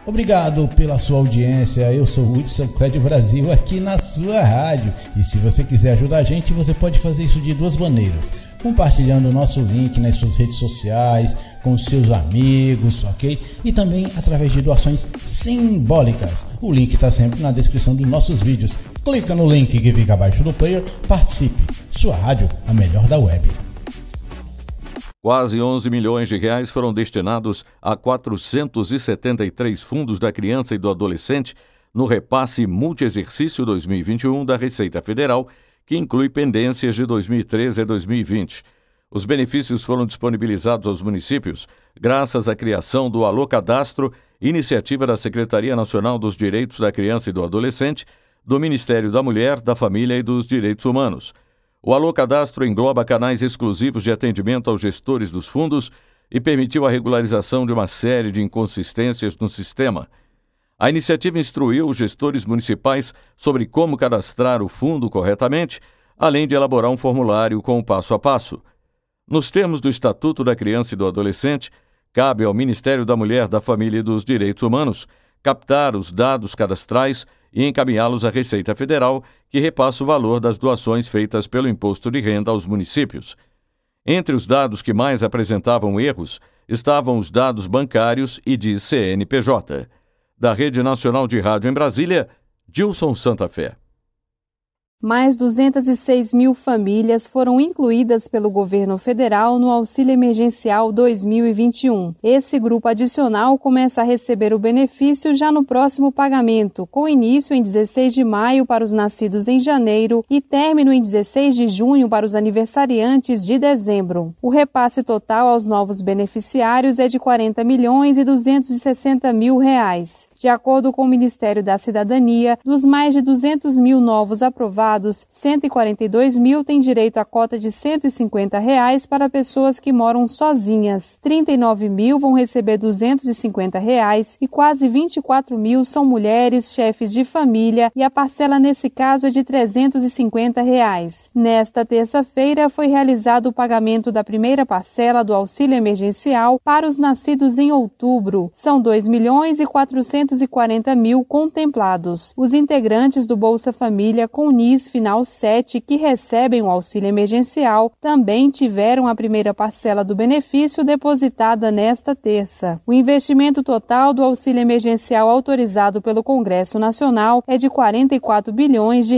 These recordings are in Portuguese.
Obrigado pela sua audiência, eu sou o Hudson Cred Brasil aqui na sua rádio. E se você quiser ajudar a gente, você pode fazer isso de duas maneiras. Compartilhando o nosso link nas suas redes sociais, com os seus amigos, ok? E também através de doações simbólicas. O link está sempre na descrição dos nossos vídeos. Clica no link que fica abaixo do player, participe. Sua rádio, a melhor da web. Quase 11 milhões de reais foram destinados a 473 fundos da criança e do adolescente no repasse multiexercício 2021 da Receita Federal, que inclui pendências de 2013 a 2020. Os benefícios foram disponibilizados aos municípios graças à criação do Alô Cadastro, iniciativa da Secretaria Nacional dos Direitos da Criança e do Adolescente, do Ministério da Mulher, da Família e dos Direitos Humanos. O Alô Cadastro engloba canais exclusivos de atendimento aos gestores dos fundos e permitiu a regularização de uma série de inconsistências no sistema. A iniciativa instruiu os gestores municipais sobre como cadastrar o fundo corretamente, além de elaborar um formulário com o passo a passo. Nos termos do Estatuto da Criança e do Adolescente, cabe ao Ministério da Mulher, da Família e dos Direitos Humanos captar os dados cadastrais e encaminhá-los à Receita Federal, que repassa o valor das doações feitas pelo Imposto de Renda aos municípios. Entre os dados que mais apresentavam erros estavam os dados bancários e de CNPJ. Da Rede Nacional de Rádio em Brasília, Gilson Santa Fé. Mais 206 mil famílias foram incluídas pelo governo federal no Auxílio Emergencial 2021. Esse grupo adicional começa a receber o benefício já no próximo pagamento, com início em 16 de maio para os nascidos em janeiro e término em 16 de junho para os aniversariantes de dezembro. O repasse total aos novos beneficiários é de R$ 40.260.000. De acordo com o Ministério da Cidadania, dos mais de 200 mil novos aprovados, 142 mil têm direito à cota de R$ 150 para pessoas que moram sozinhas. 39 mil vão receber R$ 250 e quase 24 mil são mulheres, chefes de família, e a parcela nesse caso é de R$ 350. Nesta terça-feira foi realizado o pagamento da primeira parcela do auxílio emergencial para os nascidos em outubro. São 2.440.000 contemplados. Os integrantes do Bolsa Família com NIS Final 7, que recebem o auxílio emergencial, também tiveram a primeira parcela do benefício depositada nesta terça. O investimento total do auxílio emergencial autorizado pelo Congresso Nacional é de R$ 44 bilhões.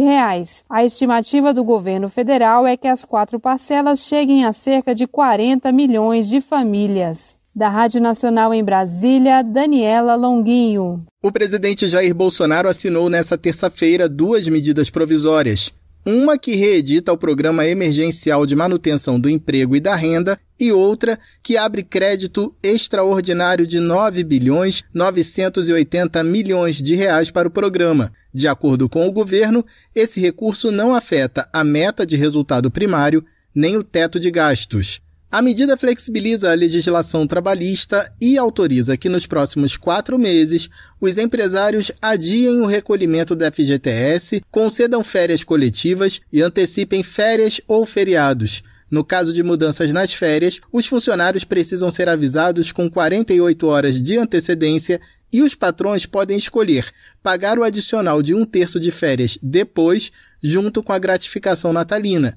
A estimativa do governo federal é que as 4 parcelas cheguem a cerca de 40 milhões de famílias. Da Rádio Nacional em Brasília, Daniela Longuinho. O presidente Jair Bolsonaro assinou nesta terça-feira 2 medidas provisórias. Uma que reedita o Programa Emergencial de Manutenção do Emprego e da Renda e outra que abre crédito extraordinário de R$ 9.980.000.000 para o programa. De acordo com o governo, esse recurso não afeta a meta de resultado primário nem o teto de gastos. A medida flexibiliza a legislação trabalhista e autoriza que nos próximos 4 meses os empresários adiem o recolhimento da FGTS, concedam férias coletivas e antecipem férias ou feriados. No caso de mudanças nas férias, os funcionários precisam ser avisados com 48 horas de antecedência e os patrões podem escolher pagar o adicional de 1/3 de férias depois, junto com a gratificação natalina.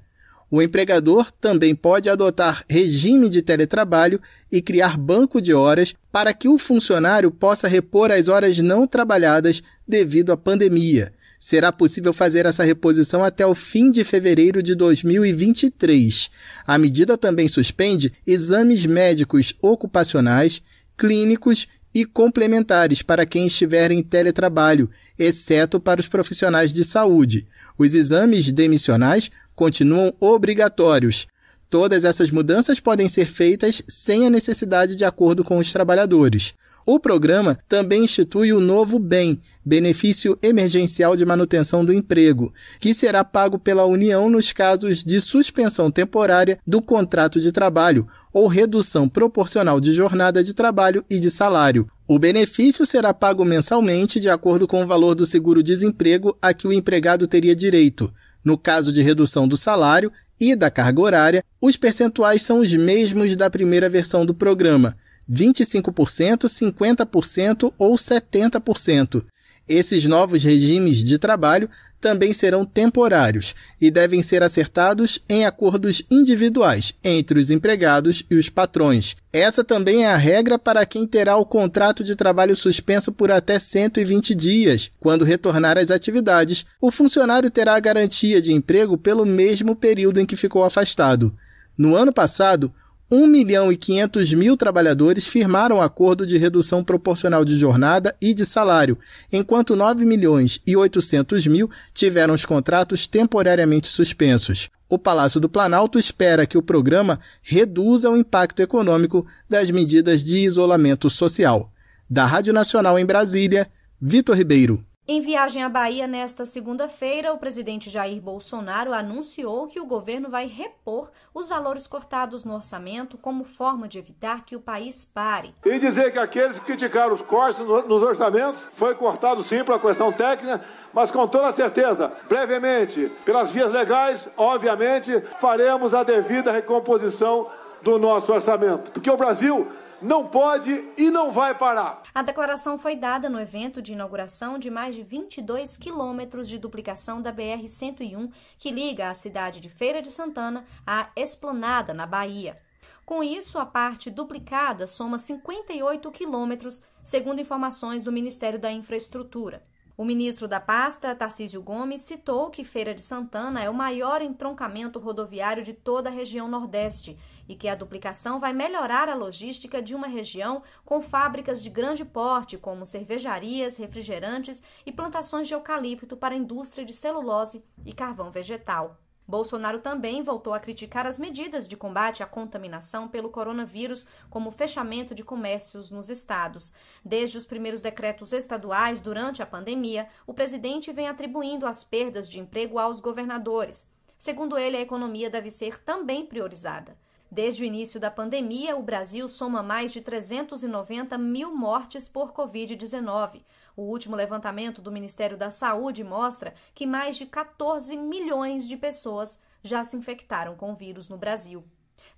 O empregador também pode adotar regime de teletrabalho e criar banco de horas para que o funcionário possa repor as horas não trabalhadas devido à pandemia. Será possível fazer essa reposição até o fim de fevereiro de 2023. A medida também suspende exames médicos ocupacionais, clínicos e complementares para quem estiver em teletrabalho, exceto para os profissionais de saúde. Os exames demissionais continuam obrigatórios. Todas essas mudanças podem ser feitas sem a necessidade de acordo com os trabalhadores. O programa também institui o novo BEM, Benefício Emergencial de Manutenção do Emprego, que será pago pela União nos casos de suspensão temporária do contrato de trabalho ou redução proporcional de jornada de trabalho e de salário. O benefício será pago mensalmente de acordo com o valor do seguro-desemprego a que o empregado teria direito. No caso de redução do salário e da carga horária, os percentuais são os mesmos da primeira versão do programa, 25%, 50% ou 70%. Esses novos regimes de trabalho também serão temporários e devem ser acertados em acordos individuais entre os empregados e os patrões. Essa também é a regra para quem terá o contrato de trabalho suspenso por até 120 dias. Quando retornar às atividades, o funcionário terá a garantia de emprego pelo mesmo período em que ficou afastado. No ano passado, 1.500.000 trabalhadores firmaram acordo de redução proporcional de jornada e de salário, enquanto 9.800.000 tiveram os contratos temporariamente suspensos. O Palácio do Planalto espera que o programa reduza o impacto econômico das medidas de isolamento social. Da Rádio Nacional em Brasília, Vitor Ribeiro. Em viagem à Bahia nesta segunda-feira, o presidente Jair Bolsonaro anunciou que o governo vai repor os valores cortados no orçamento como forma de evitar que o país pare. E dizer que aqueles que criticaram os cortes nos orçamentos foi cortado sim para a questão técnica, mas com toda certeza, brevemente, pelas vias legais, obviamente, faremos a devida recomposição do nosso orçamento. Porque o Brasil não pode e não vai parar. A declaração foi dada no evento de inauguração de mais de 22 quilômetros de duplicação da BR-101, que liga a cidade de Feira de Santana à Esplanada, na Bahia. Com isso, a parte duplicada soma 58 quilômetros, segundo informações do Ministério da Infraestrutura. O ministro da pasta, Tarcísio Gomes, citou que Feira de Santana é o maior entroncamento rodoviário de toda a região Nordeste e que a duplicação vai melhorar a logística de uma região com fábricas de grande porte, como cervejarias, refrigerantes e plantações de eucalipto para a indústria de celulose e carvão vegetal. Bolsonaro também voltou a criticar as medidas de combate à contaminação pelo coronavírus, como o fechamento de comércios nos estados. Desde os primeiros decretos estaduais durante a pandemia, o presidente vem atribuindo as perdas de emprego aos governadores. Segundo ele, a economia deve ser também priorizada. Desde o início da pandemia, o Brasil soma mais de 390.000 mortes por Covid-19. O último levantamento do Ministério da Saúde mostra que mais de 14 milhões de pessoas já se infectaram com o vírus no Brasil.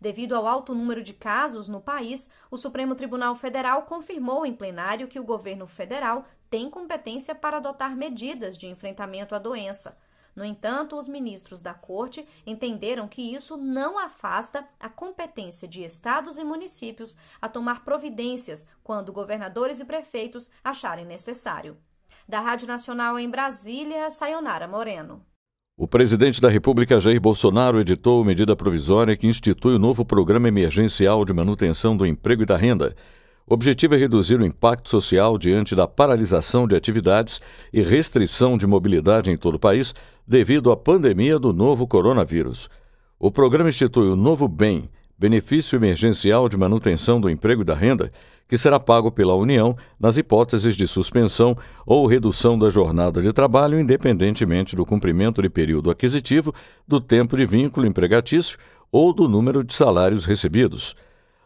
Devido ao alto número de casos no país, o Supremo Tribunal Federal confirmou em plenário que o governo federal tem competência para adotar medidas de enfrentamento à doença. No entanto, os ministros da Corte entenderam que isso não afasta a competência de estados e municípios a tomar providências quando governadores e prefeitos acharem necessário. Da Rádio Nacional em Brasília, Sayonara Moreno. O presidente da República, Jair Bolsonaro, editou medida provisória que institui o novo Programa Emergencial de Manutenção do Emprego e da Renda. O objetivo é reduzir o impacto social diante da paralisação de atividades e restrição de mobilidade em todo o país devido à pandemia do novo coronavírus. O programa institui o novo BEM, Benefício Emergencial de Manutenção do Emprego e da Renda, que será pago pela União nas hipóteses de suspensão ou redução da jornada de trabalho, independentemente do cumprimento de período aquisitivo, do tempo de vínculo empregatício ou do número de salários recebidos.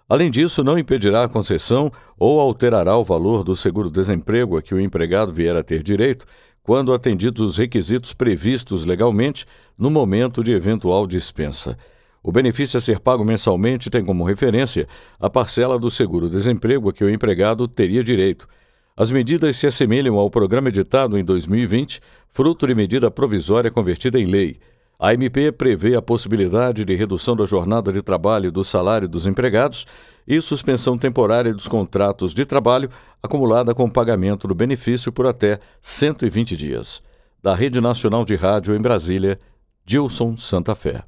Além disso, não impedirá a concessão ou alterará o valor do seguro-desemprego a que o empregado vier a ter direito, quando atendidos os requisitos previstos legalmente no momento de eventual dispensa. O benefício a ser pago mensalmente tem como referência a parcela do seguro-desemprego a que o empregado teria direito. As medidas se assemelham ao programa editado em 2020, fruto de medida provisória convertida em lei. A MP prevê a possibilidade de redução da jornada de trabalho e do salário dos empregados e suspensão temporária dos contratos de trabalho acumulada com pagamento do benefício por até 120 dias. Da Rede Nacional de Rádio em Brasília, Gilson Santa Fé.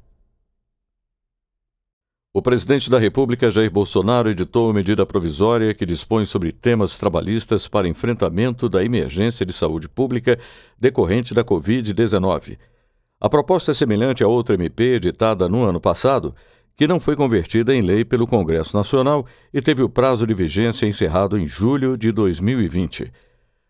O presidente da República, Jair Bolsonaro, editou a medida provisória que dispõe sobre temas trabalhistas para enfrentamento da emergência de saúde pública decorrente da Covid-19. A proposta é semelhante a outra MP editada no ano passado, que não foi convertida em lei pelo Congresso Nacional e teve o prazo de vigência encerrado em julho de 2020.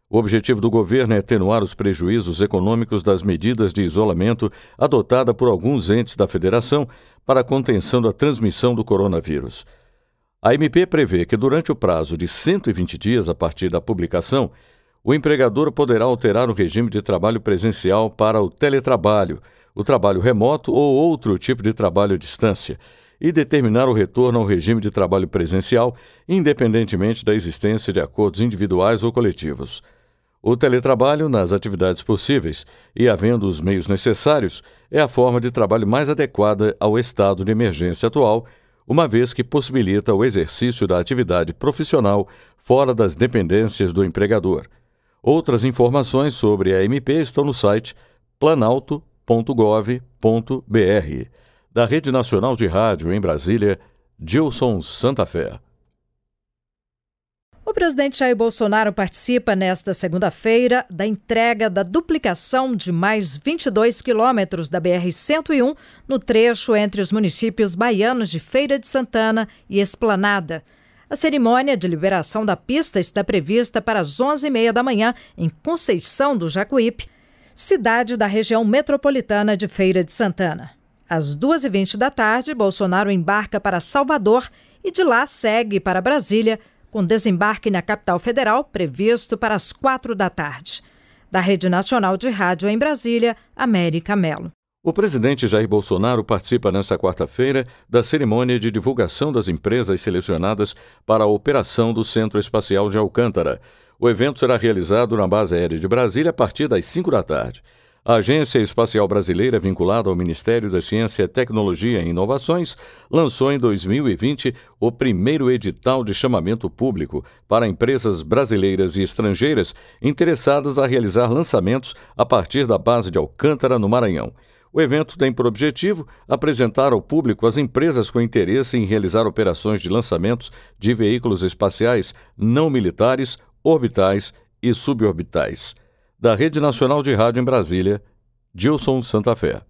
O objetivo do governo é atenuar os prejuízos econômicos das medidas de isolamento adotadas por alguns entes da federação para a contenção da transmissão do coronavírus. A MP prevê que durante o prazo de 120 dias a partir da publicação, o empregador poderá alterar o regime de trabalho presencial para o teletrabalho, o trabalho remoto ou outro tipo de trabalho à distância, e determinar o retorno ao regime de trabalho presencial, independentemente da existência de acordos individuais ou coletivos. O teletrabalho, nas atividades possíveis e havendo os meios necessários, é a forma de trabalho mais adequada ao estado de emergência atual, uma vez que possibilita o exercício da atividade profissional fora das dependências do empregador. Outras informações sobre a MP estão no site planalto.gov.br. Da Rede Nacional de Rádio em Brasília, Gilson Santa Fé. O presidente Jair Bolsonaro participa nesta segunda-feira da entrega da duplicação de mais 22 quilômetros da BR-101 no trecho entre os municípios baianos de Feira de Santana e Esplanada. A cerimônia de liberação da pista está prevista para as 11h30 da manhã em Conceição do Jacuípe, cidade da região metropolitana de Feira de Santana. Às 2h20 da tarde, Bolsonaro embarca para Salvador e de lá segue para Brasília, com desembarque na capital federal previsto para as 4 da tarde. Da Rede Nacional de Rádio em Brasília, América Melo. O presidente Jair Bolsonaro participa nesta quarta-feira da cerimônia de divulgação das empresas selecionadas para a operação do Centro Espacial de Alcântara. O evento será realizado na Base Aérea de Brasília a partir das 5 da tarde. A Agência Espacial Brasileira, vinculada ao Ministério da Ciência, Tecnologia e Inovações, lançou em 2020 o primeiro edital de chamamento público para empresas brasileiras e estrangeiras interessadas a realizar lançamentos a partir da base de Alcântara, no Maranhão. O evento tem por objetivo apresentar ao público as empresas com interesse em realizar operações de lançamentos de veículos espaciais não militares, orbitais e suborbitais. Da Rede Nacional de Rádio em Brasília, Gilson Santa Fé.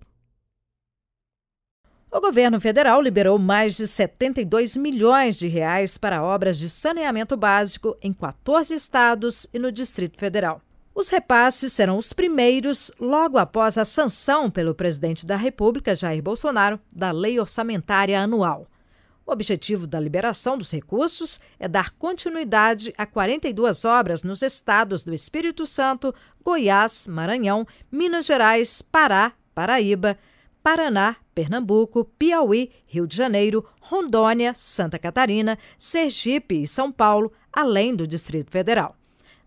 O governo federal liberou mais de 72 milhões de reais para obras de saneamento básico em 14 estados e no Distrito Federal. Os repasses serão os primeiros logo após a sanção pelo presidente da República, Jair Bolsonaro, da Lei Orçamentária Anual. O objetivo da liberação dos recursos é dar continuidade a 42 obras nos estados do Espírito Santo, Goiás, Maranhão, Minas Gerais, Pará, Paraíba, Paraná, Pernambuco, Piauí, Rio de Janeiro, Rondônia, Santa Catarina, Sergipe e São Paulo, além do Distrito Federal.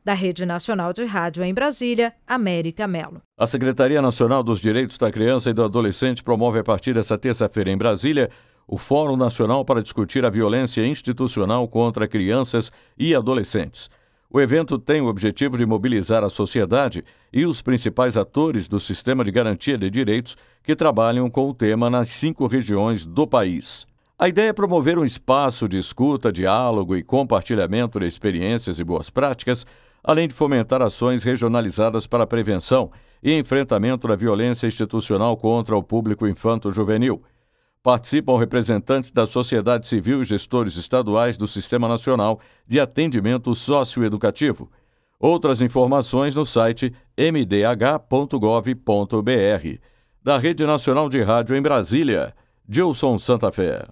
Da Rede Nacional de Rádio em Brasília, América Melo. A Secretaria Nacional dos Direitos da Criança e do Adolescente promove a partir desta terça-feira em Brasília o Fórum Nacional para discutir a violência institucional contra crianças e adolescentes. O evento tem o objetivo de mobilizar a sociedade e os principais atores do sistema de garantia de direitos que trabalham com o tema nas 5 regiões do país. A ideia é promover um espaço de escuta, diálogo e compartilhamento de experiências e boas práticas, além de fomentar ações regionalizadas para a prevenção e enfrentamento da violência institucional contra o público infanto-juvenil. Participam representantes da sociedade civil e gestores estaduais do Sistema Nacional de Atendimento Socioeducativo. Outras informações no site mdh.gov.br. Da Rede Nacional de Rádio em Brasília, Gilson Santa Fé.